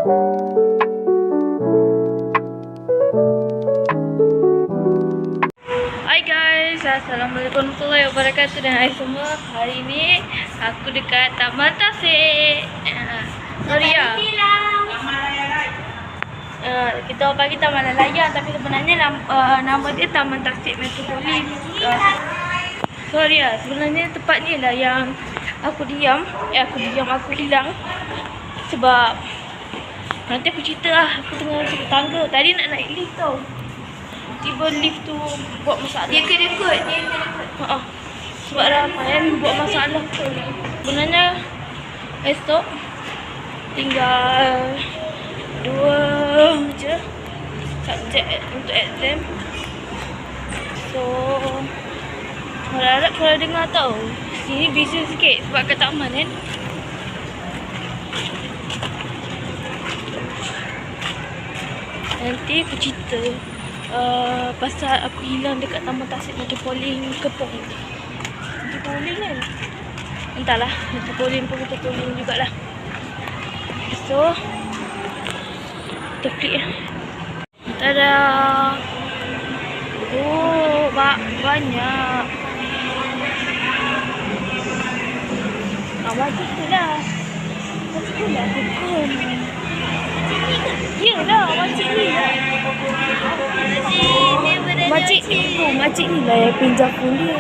Hai guys, Assalamualaikum warahmatullahi wabarakatuh dan hai semua. Hari ni aku dekat Taman Tasik. Sorry ya. Kita orang panggil Taman Layang tapi sebenarnya nama dia Taman Tasik Metropolis. Sorry ya, sebenarnya tempat ni lah yang aku diam. Aku hilang. Sebab nanti aku cerita lah, aku tengah naik tangga. Tadi nak naik lift tau. Tiba lift tu buat masalah. Dia kena ikut. Sebab ramai buat masalah tu. Sebenarnya esok tinggal 2 je subjek untuk exam. So harap kalau dengar tau, sini busy sikit sebab kat taman kan. Nanti aku cerita pasal aku hilang dekat Taman Tasik Metropolis Kepong. Metropolis kan? Entahlah, Metropolis jugalah. So kita klik lah. Tada. Oh, banyak. Macam tu lah. Bukan. Yelah, macam ni lah. Makcik ni lah yang pinjam pun dia.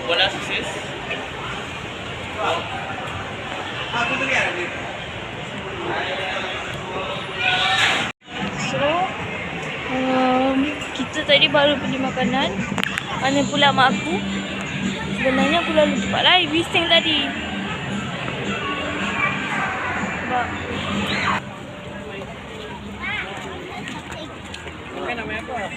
Bola sukses. So, kita tadi baru beli makanan. Mana pula mak aku. Sebenarnya aku lalu cepat lain bising tadi. Sebab Namanya apa?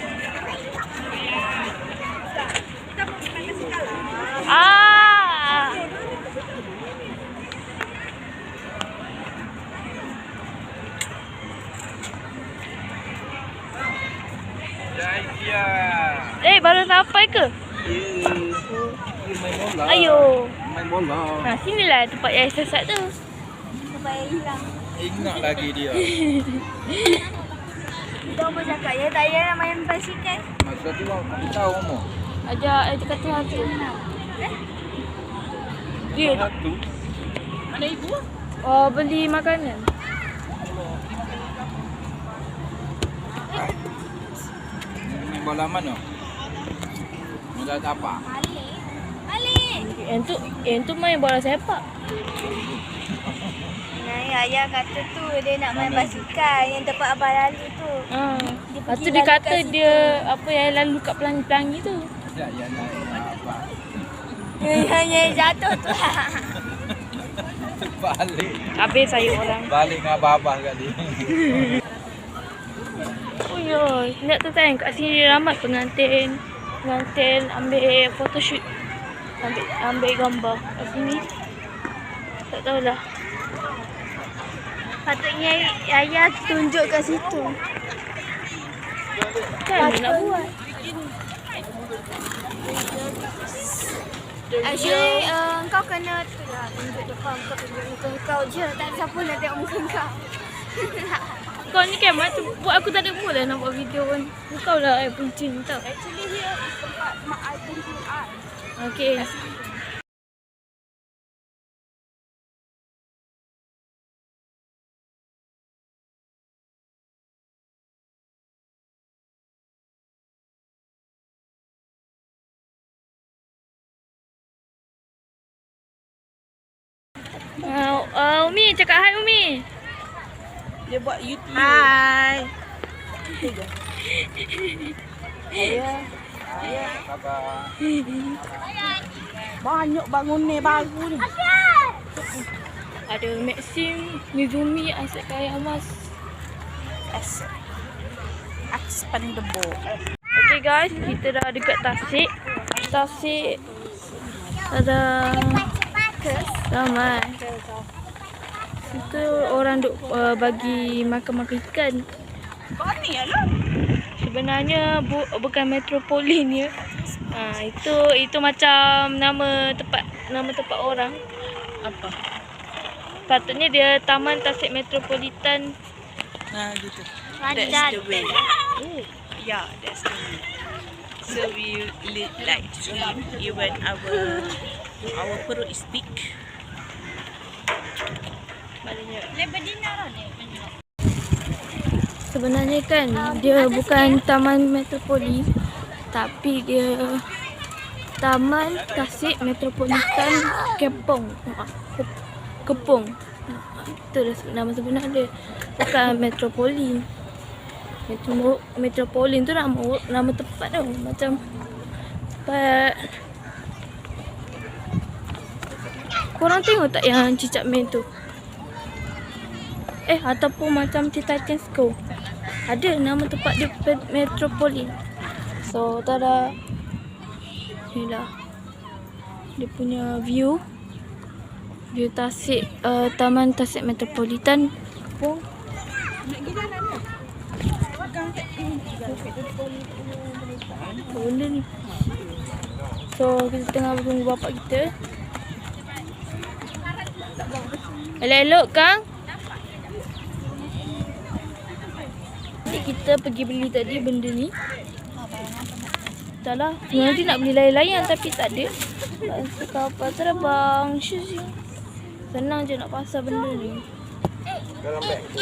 baru sampai ke? Main bola. Ayo. Main bola. Sinilah tempat yang sesat tu. Tempat yang hilang. Ingat lagi dia. Kita apa cakap ya? Tak payah nak main basikal. Masa tu aku tahu kamu. Ajak kata hatu. Dia Satu. Mana ibu? oh, beli makanan. Main bola mana? Mudah apa? Yang tu main bola sepak. Ayah kata tu dia nak main basikal yang tempat abang lalu tu. Lepas tu dia kata dia apa yang lalu kat pelangi-pelangi tu. Ya, naik apa? Hanya jatuh tu. Balik. Habis saya orang. Balik dengan abah kali. Oh ya, nak tu kan kat sini ramai pengantin ambil photoshoot. Ambil gambar kat sini. Tak tahulah. Patutnya ayah tunjuk kat situ. Kan nak buat. Actually, kau kena tu lah tunjuk depan kau tunjuk muka kau je. Tak ada siapa nak tengok muka kau. Kau ni kan macam buat aku tak ada mood lah nak buat video kan. Kau lah yang pencin tau. Actually dia tempat mak I tunjuk I. Okay. Umi, cakap hai Umi. Dia buat YouTube. Hai. Ayah. Khabar. Banyak bangunan baru ni. Ada Maxim, Mizumi, Asyik Kaya Mas. Expand the ball. Okay guys, kita dah dekat Tasik. Ada ramai. Itu orang duk bagi makan-makan ikan. Kau ni lah. Sebenarnya bukan Metropolitan ya. Itu macam nama tempat orang. Apa? Patutnya dia Taman Tasik Metropolitan. Nah, gitu. Lanjut. That's the way. Oh, yeah, that's the way. So we like to swim even our perut is big. Sebenarnya kan dia bukan Taman Metropolitan, tapi dia Taman Tasik Metropolitan Kepong. Kepong. Itu nama sebenar dia. Bukan Metropolitan. Metropolitan tu nama tempat tu. Macam tempat. Korang tengok tak yang cicak main tu? Ataupun macam Titan School. Ada nama tempat dia Metropolitan. So, tada. Inilah dia punya view. View Tasik, Taman Tasik Metropolitan. Kepong. Benda ni. So, kita tengah tunggu bapak kita. Elok-elok, Kang. Kita pergi beli tadi benda ni. Tak lah. Nanti nak beli layang-layang tapi tak ada. Kapal terbang. Senang je nak pasal benda ni. Dalam beg tu.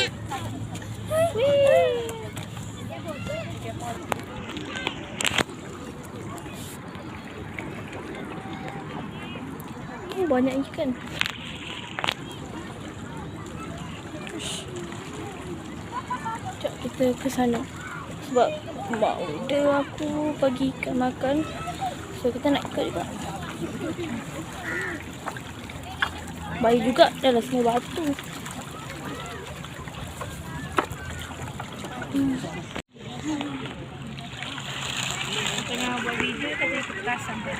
Banyak ikan. Sekejap kita ke sana. Sebab mak order aku bagi ikan makan. So kita nak ikut juga. Baik juga dalam semua batu. Tengah buat video tapi ketasan dia.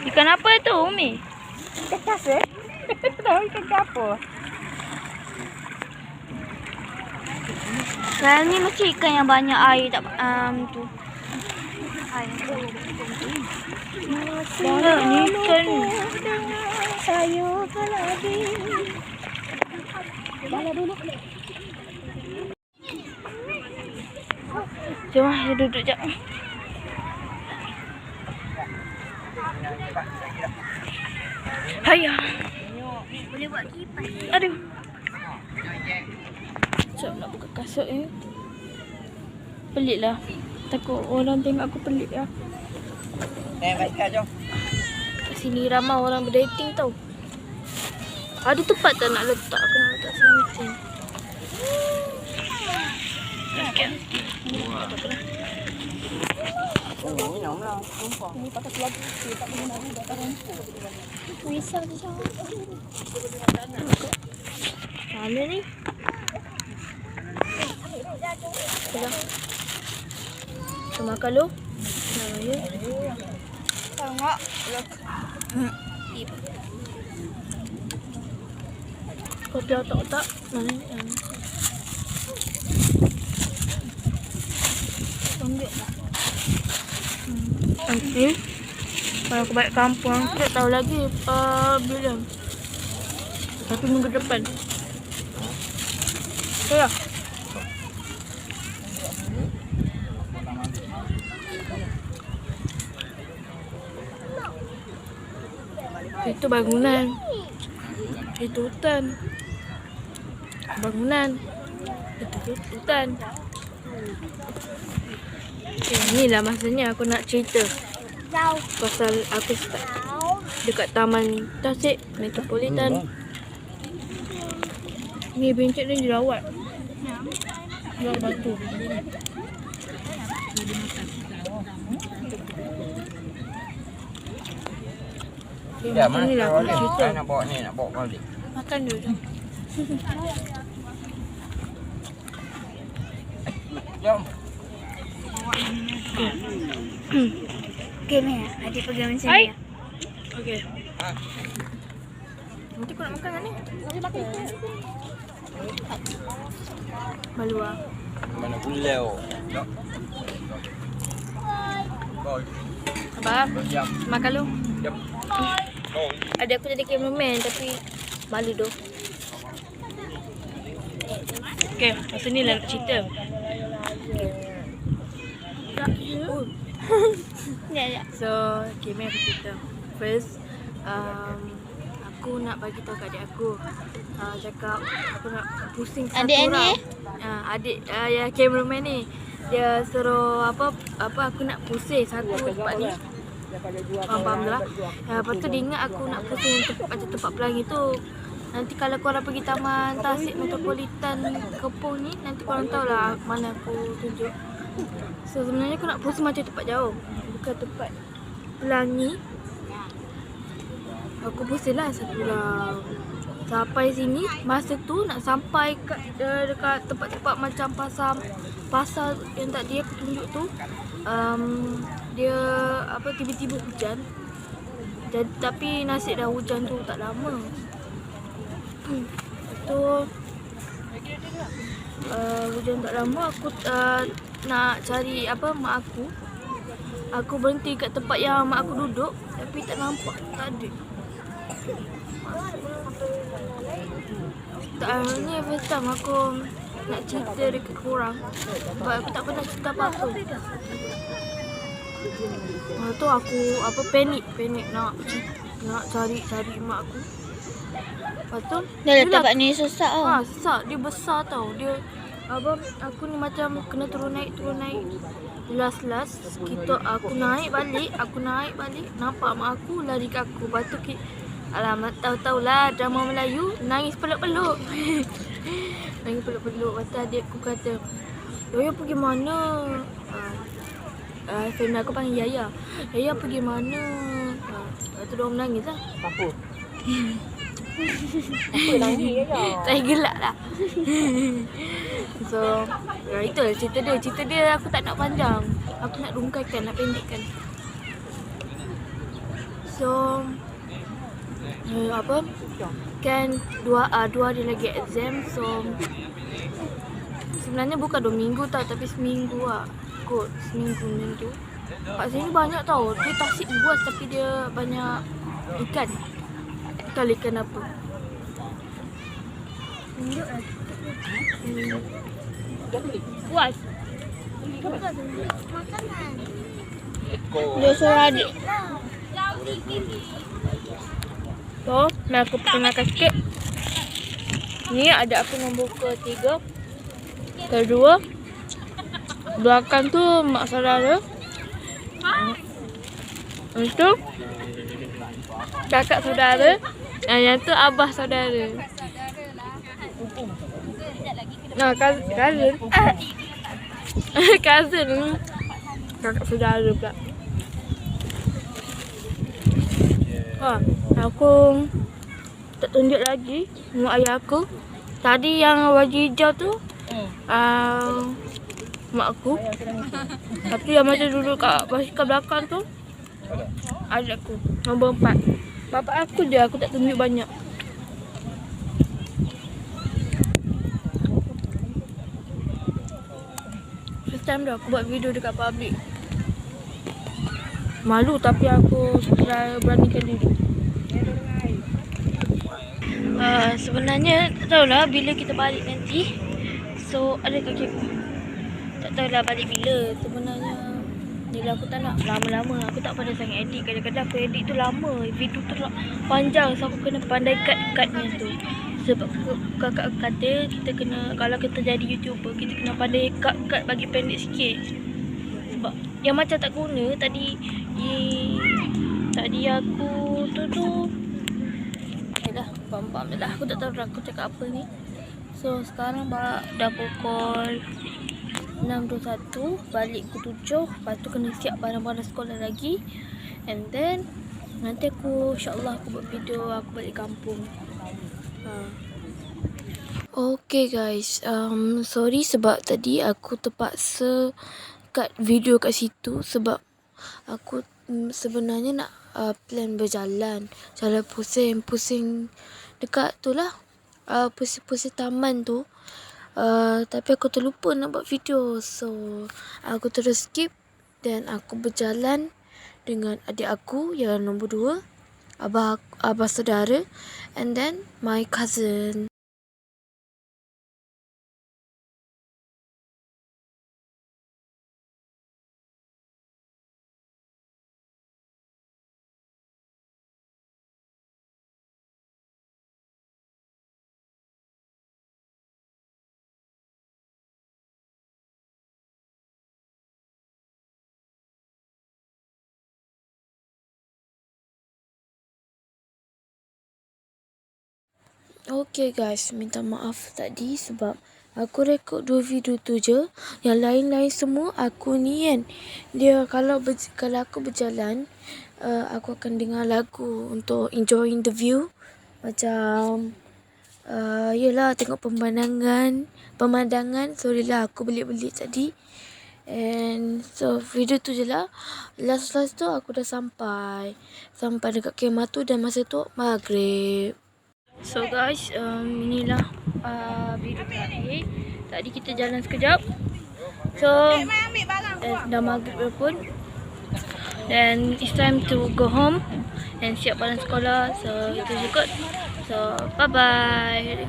Ikan apa tu, Umi? Ketas Tahu ikan apa? Sekarang ni mesti ikan yang banyak air tak tu. Air tu. Banyak ni ikan. Saya lagi. Jom lah, duduk jap. Hayah. Boleh buat kipas. Aduh. Sekejap nak buka kasut ni. Pelik lah. Takut orang tengok aku pelik lah. Baikkan jom. Kat sini ramai orang berdating tau. Ada tempat tak nak letak? Aku nak letak something. Okay. Risau tu sama. Mana ni? Dah. Kita makan dulu. Ya. Tengok. Kau dia otak-otak. Mana ni? Ambil lah. Nanti kalau aku balik kampung, aku tak tahu lagi bila. Tapi minggu depan. Ya. Itu bangunan. Itu hutan. Bangunan. Itu hutan. Inilah masanya aku nak cerita pasal aku start dekat Taman Tasik Metropolitan. Ni bencik ni dirawat. Dirawat batu. Ya, Macam ni lah aku nak cerita. Nak bawa ni, nak bawa balik. Makan dulu jom. Jom. Okay ni, adik pegang macam Hai. ni. Okey. Nanti kau nak makan kan ni? Malu ah. Mana pulau. Nak. Boy. Abang, Jam. makan lu. Jam. Oh. Ada aku jadi cameraman tapi malu doh. Okay, masa ni lah nak cerita. Ya. So, okay, mari aku cerita. First, aku nak bagi tahu kat adik aku. Cakap aku nak pusing satu Adik orang. ni? Adik ya cameraman ni. Dia suruh apa aku nak pusing satu tempat ni. Faham lah. Lepas tu dia ingat aku nak pusing macam tempat pelangi tu. Nanti kalau korang pergi Taman Tasik Metropolitan Kepong ni, nanti korang tahulah mana aku tunjuk. So sebenarnya aku nak pusing macam tempat jauh, bukan tempat pelangi. Aku pusing lah satu orang. Sampai sini, masa tu nak sampai dekat tempat-tempat macam pasar yang tadi aku tunjuk tu, dia tiba-tiba hujan. Tapi nasib dah hujan tu tak lama. Tu hujan tak lama, aku nak cari mak aku. Aku berhenti kat tempat yang mak aku duduk, tapi tak nampak, tak ada. Ni first time aku nak cerita dekat korang, sebab aku tak pernah cerita apa-apa. Tu aku panik nak cari mak aku. Lepas tu Dah tempat ni susah tau. sesak, dia besar tau. Dia aku ni macam kena turun naik. Last aku naik balik, nampak mak aku lari kat aku. Lepas tu alamak, tahu-tahulah drama Melayu, nangis peluk-peluk. Lepas tu adik aku kata, "Yaya pergi mana?" Family aku panggil Yaya. "Yaya pergi mana?" Lepas tu diorang menangis lah. Apa? Saya gelak lah. So, itulah cerita dia. Cerita dia aku tak nak panjang. Aku nak rungkaikan, nak pendekkan. So, kan dua hari lagi exam. So, sebenarnya bukan 2 minggu tau, tapi seminggu lah. Kot, seminggu. Kat sini banyak tau. Dia tasik luas tapi dia banyak ikan. Tak tahu ikan apa. Tunjuk lah. Puas. Makanan. Dia suruh adik. So, nak aku perkenalkan sikit. Ni ada aku nombor ke-3. Kedua. Belakang tu mak saudara. Itu kakak saudara. Yang tu abah saudara. Nah, cousin. Cousin. Kakak saudara pula. Aku tak tunjuk lagi mak ayah aku. Tadi yang baju hijau tu mak aku. Tapi yang macam duduk kat basikal belakang tu adik aku, nombor 4. Bapak aku je, aku tak tunjuk banyak. First time dah aku buat video dekat public. Malu tapi aku beranikan diri. Sebenarnya tak tahulah bila kita balik nanti. So ada kaki aku. Tak tahulah balik bila. Sebenarnya bila aku tak nak lama-lama. Aku tak pandai sangat edit. Kadang-kadang aku edit tu lama. Video tu panjang. So aku kena pandai cut-cutnya tu. Sebab kakak kata kita kena, kalau kita jadi YouTuber, kita kena pandai cut bagi pendek sikit. Sebab yang macam tak guna tadi aku tu dah faham dah. Aku tak tahu aku cakap apa ni. So sekarang dah pukul 6.21, balik pukul 7. Lepas tu kena siap barang-barang sekolah lagi. And then nanti aku insyaAllah aku buat video aku balik kampung. Okay guys, sorry sebab tadi aku terpaksa cut video kat situ. Sebab aku sebenarnya nak plan berjalan. Jalan pusing dekat tu lah. Pusat taman tu. Tapi aku terlupa nak buat video. So, aku terus skip. Dan aku berjalan dengan adik aku yang nombor 2. Abah saudara. And then, my cousin. Okay guys, minta maaf tadi sebab aku rekod 2 video tu je. Yang lain-lain semua aku ni kan. Dia kalau aku berjalan, aku akan dengar lagu untuk enjoying the view. Macam yelah tengok pemandangan. Sorry lah aku belit-belit tadi. And so video tu je lah. Last tu aku dah sampai dekat kemah tu dan masa tu maghrib. So guys, inilah video terakhir. Tadi kita jalan sekejap. So dah maghrib pun. Then it's time to go home and siap balik sekolah. So itu je kot. So bye bye.